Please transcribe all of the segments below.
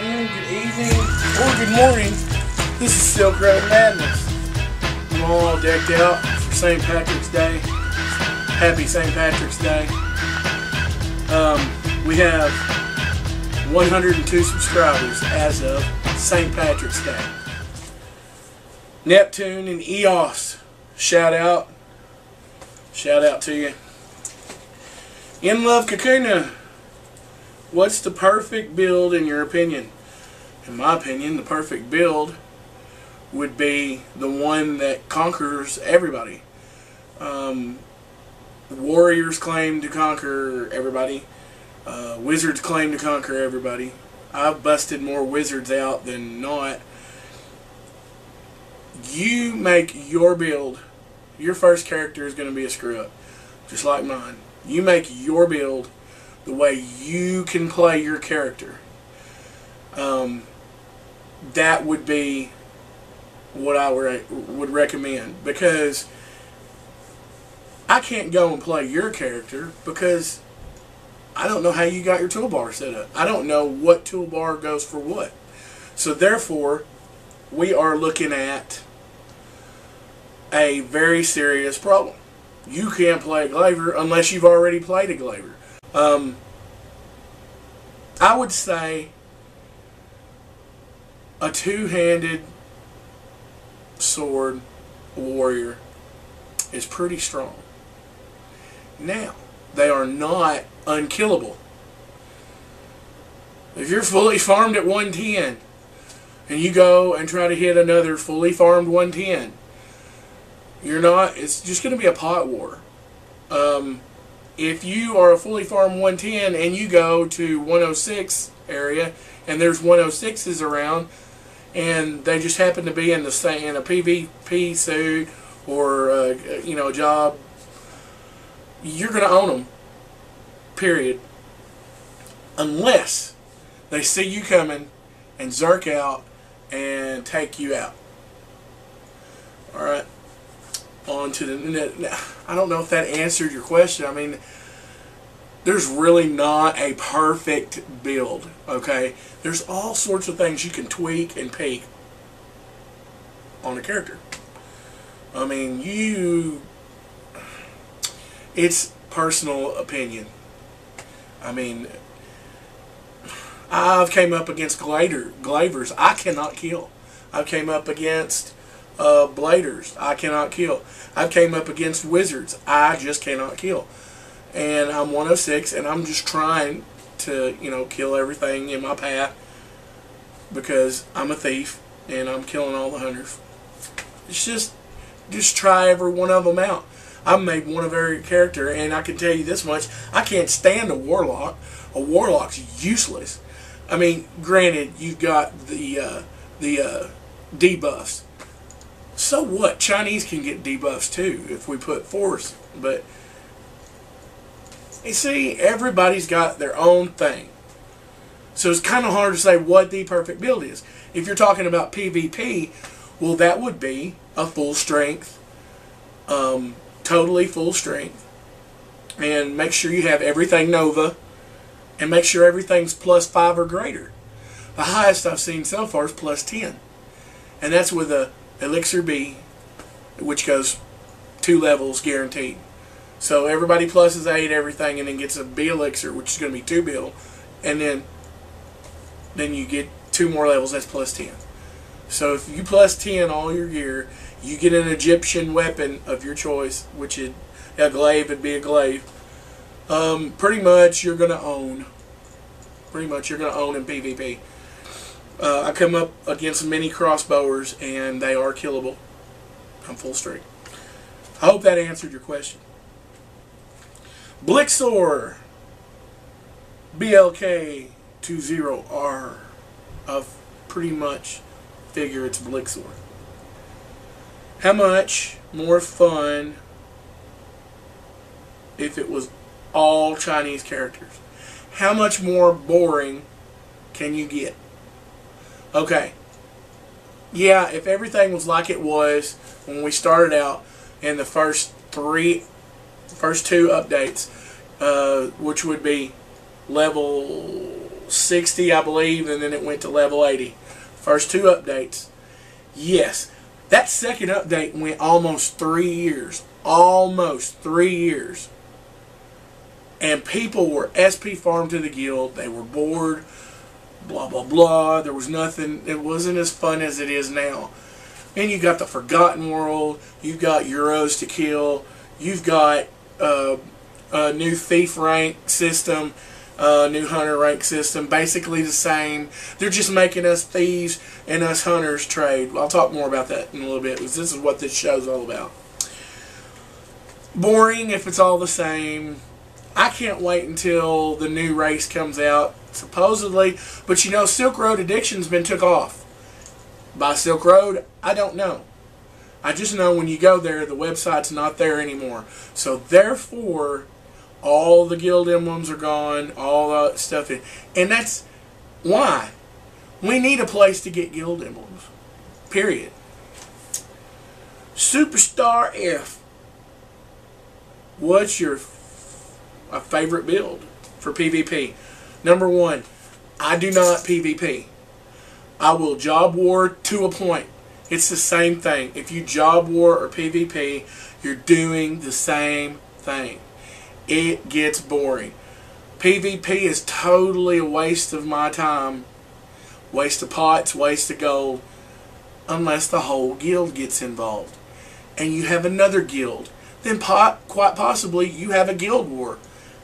afternoon, good evening, or good morning. This is SilkRoad Madness. I'm all decked out for St. Patrick's Day. Happy St. Patrick's Day. We have 102 subscribers as of St. Patrick's Day. Neptune and EOS, shout out to you. In Love Kakuna, what's the perfect build in your opinion? In my opinion, the perfect build would be the one that conquers everybody. Warriors claim to conquer everybody. Wizards claim to conquer everybody. I've busted more wizards out than not. You make your build. Your first character is going to be a screw-up, just like mine. You make your build the way you can play your character. That would be what I would recommend, because I can't go and play your character because I don't know how you got your toolbar set up. I don't know what toolbar goes for what. So therefore, we are looking at a very serious problem. You can't play a Glaver unless you've already played a Glaver. I would say a two-handed sword warrior is pretty strong. Now, they are not unkillable. If you're fully farmed at 110 and you go and try to hit another fully farmed 110, you're not, it's just going to be a pot war. If you are a fully farmed 110 and you go to 106 area and there's 106s around and they just happen to be in the in a PvP suit or a job, you're going to own them. Period. Unless they see you coming and zerk out and take you out. All right. On to the. I don't know if that answered your question. I mean, there's really not a perfect build. Okay, there's all sorts of things you can tweak and peak on a character. I mean, it's personal opinion. I mean, I've came up against Glavers. I cannot kill. I've came up against Bladers. I cannot kill. I've came up against Wizards. I just cannot kill. And I'm 106, and I'm just trying to, kill everything in my path because I'm a thief and I'm killing all the hunters. It's just try every one of them out. I've made one of every character, and I can tell you this much: I can't stand a warlock. A warlock's useless. I mean, granted, you've got the debuffs. So what? Chinese can get debuffs too if we put force. But you see, everybody's got their own thing. So it's kind of hard to say what the perfect build is. If you're talking about PvP, well, that would be a full strength, totally full strength. And make sure you have everything Nova. And make sure everything's +5 or greater. The highest I've seen so far is +10. And that's with a Elixir B, which goes 2 levels guaranteed. So everybody pluses 8 everything, and then gets a B Elixir, which is going to be 2 bill, and then you get 2 more levels. That's +10. So if you +10 all your gear, you get an Egyptian weapon of your choice, which a glaive would be a glaive. Pretty much you're going to own. Pretty much you're going to own in PvP. I come up against many crossbowers, and they are killable. I'm full strength. I hope that answered your question. Blixor BLK20R. I pretty much figure it's Blixor. How much more fun if it was all Chinese characters? How much more boring can you get? Okay, yeah, if everything was like it was when we started out in the first two updates, which would be level 60, I believe, and then it went to level 80. First 2 updates. Yes, that second update went almost 3 years. Almost 3 years. And people were SP farmed to the guild. They were bored. Blah, blah, blah. There was nothing. It wasn't as fun as it is now. And you got the Forgotten World. You've got Euros to kill. You've got a new Thief rank system. New Hunter rank system. Basically the same. They're just making us thieves and us hunters trade. I'll talk more about that in a little bit, because this is what this show's all about. Boring if it's all the same. I can't wait until the new race comes out, supposedly. But you know, SilkRoad Addiction's been took off. By SilkRoad, I don't know. I just know when you go there, the website's not there anymore. So therefore, all the guild emblems are gone, all that stuff. And that's why. We need a place to get guild emblems. Period. Superstar F. What's your favorite build for PvP? Number 1, I do not PvP. I will job war to a point. It's the same thing. If you job war or PvP, you're doing the same thing. It gets boring. PvP is totally a waste of my time. Waste of pots, waste of gold. Unless the whole guild gets involved. And you have another guild. Then quite possibly you have a guild war.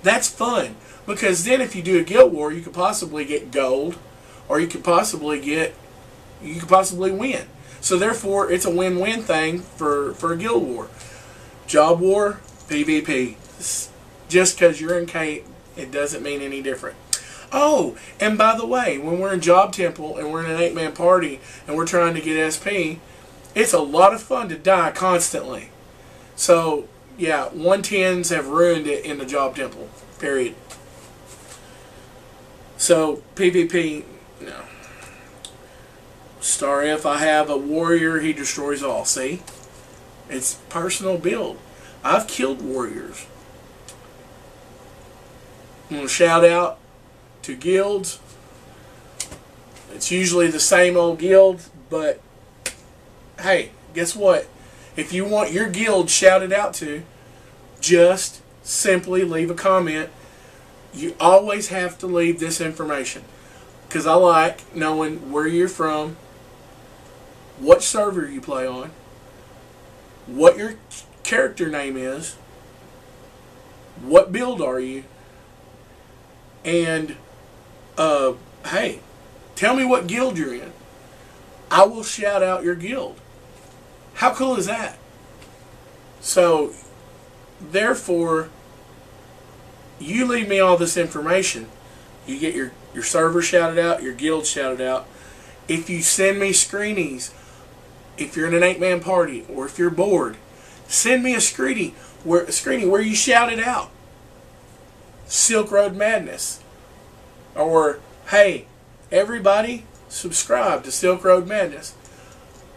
That's fun. Because then if you do a guild war, you could possibly get gold. Or you could possibly win. So therefore, it's a win-win thing for a guild war. Job war, PvP. Just because you're in Kate, it doesn't mean any different. Oh, and by the way, when we're in Job Temple and we're in an 8-man party and we're trying to get SP, it's a lot of fun to die constantly. So, yeah, 110s have ruined it in the Job Temple. Period. So, PvP, no. Star F, I have a warrior, he destroys all. See? It's personal build. I've killed warriors. I'm going to shout out to guilds. It's usually the same old guilds, but hey, guess what? If you want your guild shouted out to, just simply leave a comment. You always have to leave this information, because I like knowing where you're from, what server you play on, what your character name is, what build are you, and hey, tell me what guild you're in. I will shout out your guild. How cool is that? So, therefore, you leave me all this information. You get your server shouted out, your guild shouted out. If you send me screenies, if you're in an 8-man party, or if you're bored, send me a screenie where you shout it out. SilkRoad Madness. Or, hey, everybody, subscribe to SilkRoad Madness.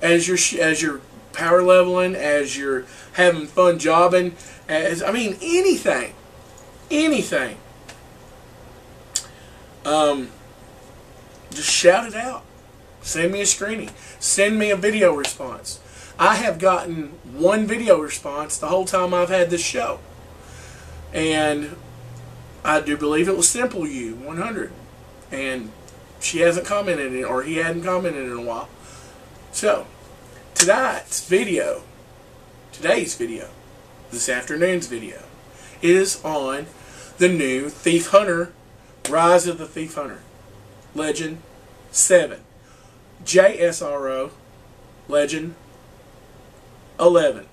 As you're power leveling, as you're having fun jobbing, I mean, anything. Anything. Just shout it out. Send me a screening. Send me a video response. I have gotten 1 video response the whole time I've had this show. And I do believe it was Simple You 100. And she hasn't commented, or he hadn't commented in a while. So, today's video, this afternoon's video, is on the new Theif Hunter, Rise of the Theif Hunter, Legend 7. JSRO, Legend 11.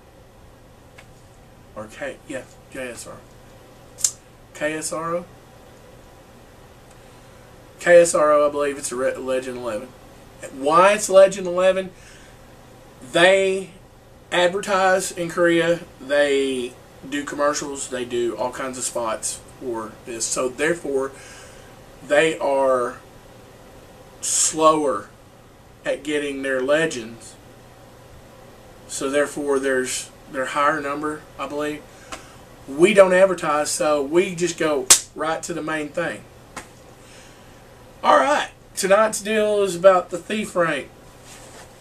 Or JSRO. KSRO? KSRO, I believe it's a Legend 11. Why it's Legend 11? They advertise in Korea. They do commercials. They do all kinds of spots for this. So therefore, they are slower at getting their legends. So therefore, there's their higher number, I believe. We don't advertise, so we just go right to the main thing. Alright, tonight's deal is about the thief rank.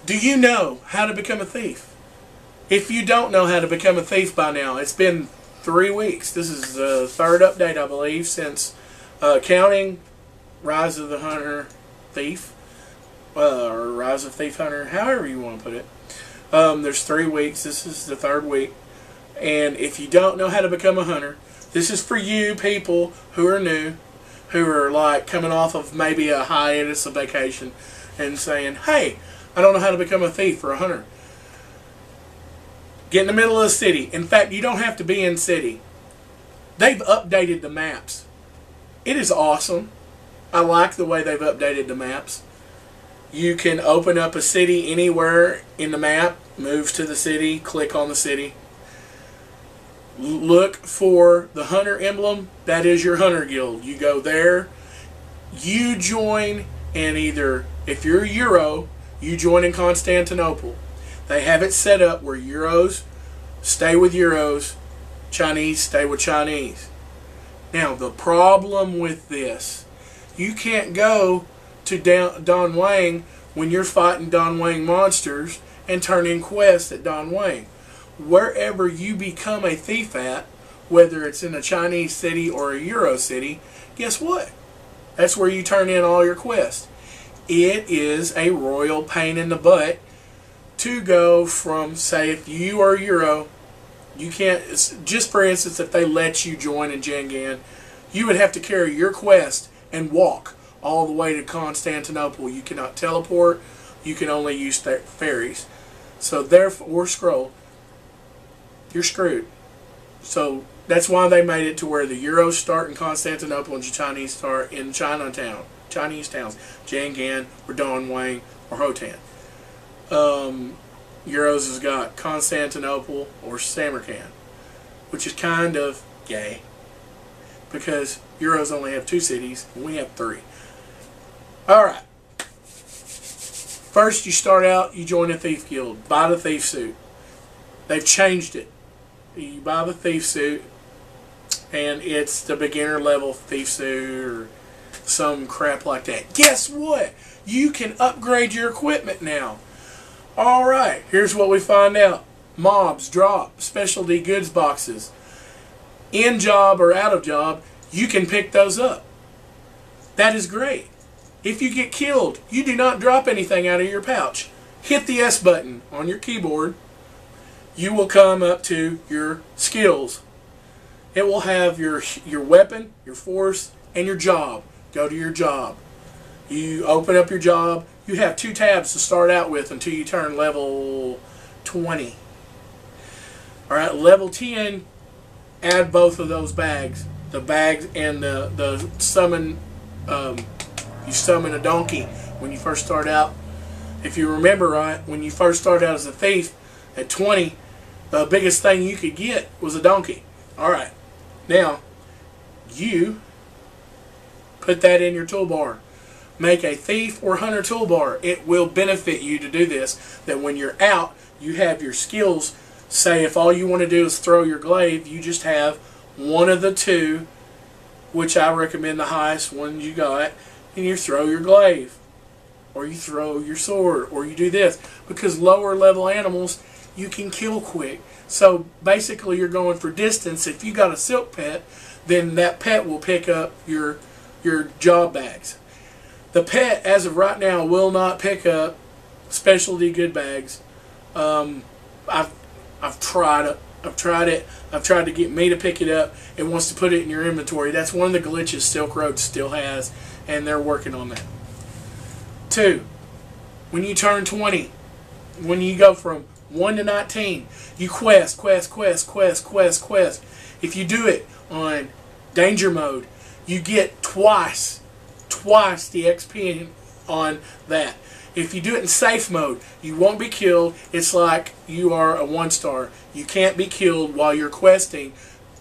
Do you know how to become a thief? If you don't know how to become a thief by now, it's been 3 weeks. This is the third update, I believe, since counting Rise of the Hunter Thief, or Rise of Theif Hunter, however you want to put it. There's 3 weeks. This is the third week. And if you don't know how to become a hunter, this is for you people who are new, who are like coming off of maybe a hiatus, a vacation, and saying, hey, I don't know how to become a thief or a hunter. Get in the middle of the city. In fact, you don't have to be in city. They've updated the maps. It is awesome. I like the way they've updated the maps. You can open up a city anywhere in the map, move to the city, click on the city. Look for the hunter emblem. That is your hunter guild. You go there, you join, and either, if you're a Euro, you join in Constantinople. They have it set up where Euros stay with Euros, Chinese stay with Chinese. Now, the problem with this, you can't go to Don Wang when you're fighting Don Wang monsters and turn in quests at Don Wang. Wherever you become a thief at, whether it's in a Chinese city or a Euro city, guess what? That's where you turn in all your quests. It is a royal pain in the butt to go from, say, if you are Euro, you can't, just for instance, if they let you join in Legand, you would have to carry your quest and walk all the way to Constantinople. You cannot teleport. You can only use ferries. So therefore, or scroll. You're screwed. So that's why they made it to where the Euros start in Constantinople and the Chinese start in Chinatown. Chinese towns. Legand or Don Wang or Hotan. Euros has got Constantinople or Samarkand, which is kind of gay because Euros only have 2 cities and we have 3. Alright. First you start out, you join a thief guild. Buy the thief suit. They've changed it. You buy the thief suit and it's the beginner level thief suit or some crap like that. Guess what? You can upgrade your equipment now. Alright, here's what we find out. Mobs drop specialty goods boxes. In job or out of job, you can pick those up. That is great. If you get killed, you do not drop anything out of your pouch. Hit the S button on your keyboard. You will come up to your skills. It will have your weapon, your force, and your job. Go to your job. You open up your job. You have 2 tabs to start out with until you turn level 20. Alright, level 10, add both of those bags. The bags and the summon, you summon a donkey when you first start out. If you remember right, when you first start out as a thief, at 20, the biggest thing you could get was a donkey. Alright, now, you put that in your toolbar. Make a thief or hunter toolbar. It will benefit you to do this. That when you're out, you have your skills. Say if all you want to do is throw your glaive, you just have one of the 2, which I recommend the highest one you got, and you throw your glaive. Or you throw your sword, or you do this. Because lower level animals, you can kill quick. So basically you're going for distance. If you got a silk pet, then that pet will pick up your job bags. The pet, as of right now, will not pick up specialty good bags. I've tried it. I've tried to get me to pick it up. It wants to put it in your inventory. That's one of the glitches SilkRoad still has, and they're working on that. 2, when you turn 20, when you go from 1 to 19, you quest. If you do it on danger mode, you get twice the XP on that. If you do it in safe mode, you won't be killed. It's like you are a 1-star. You can't be killed while you're questing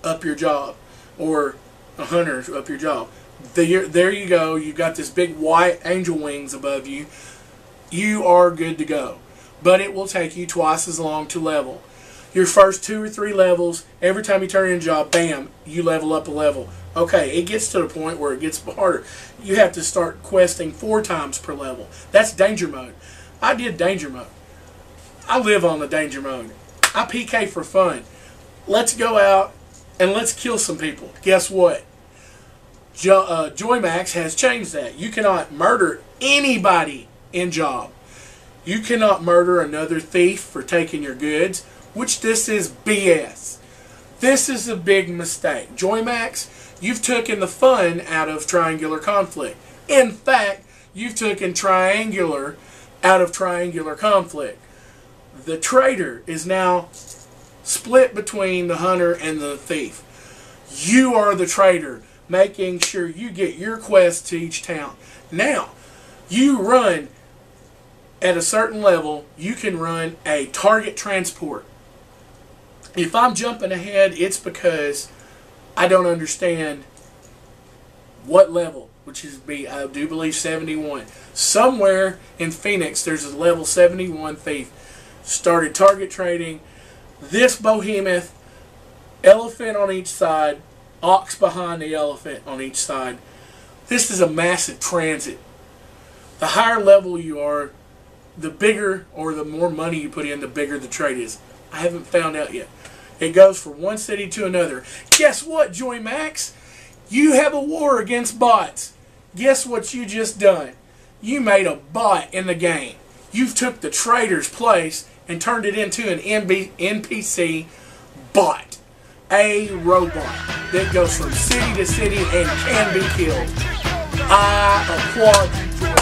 up your job, or a hunter up your job. There you go. You've got this big white angel wings above you. You are good to go. But it will take you twice as long to level. Your first 2 or 3 levels, every time you turn in a job, bam, you level up a level. Okay, it gets to the point where it gets harder. You have to start questing 4 times per level. That's danger mode. I did danger mode. I live on the danger mode. I PK for fun. Let's go out and let's kill some people. Guess what? Joymax has changed that. You cannot murder anybody in job. You cannot murder another thief for taking your goods, which this is BS. This is a big mistake. Joymax, you've taken the fun out of triangular conflict. In fact, you've taken triangular out of triangular conflict. The traitor is now split between the hunter and the thief. You are the traitor, making sure you get your quest to each town. Now, you run at a certain level, you can run a target transport. If I'm jumping ahead, it's because I don't understand what level, which is I do believe 71. Somewhere in Phoenix, there's a level 71 thief. Started target trading. This behemoth, elephant on each side, ox behind the elephant on each side. This is a massive transit. The higher level you are, the bigger or the more money you put in, the bigger the trade is. I haven't found out yet. It goes from one city to another. Guess what, Joymax? You have a war against bots. Guess what you just done? You made a bot in the game. You've took the trader's place and turned it into an NPC bot. A robot that goes from city to city and can be killed. I applaud you, Joymax.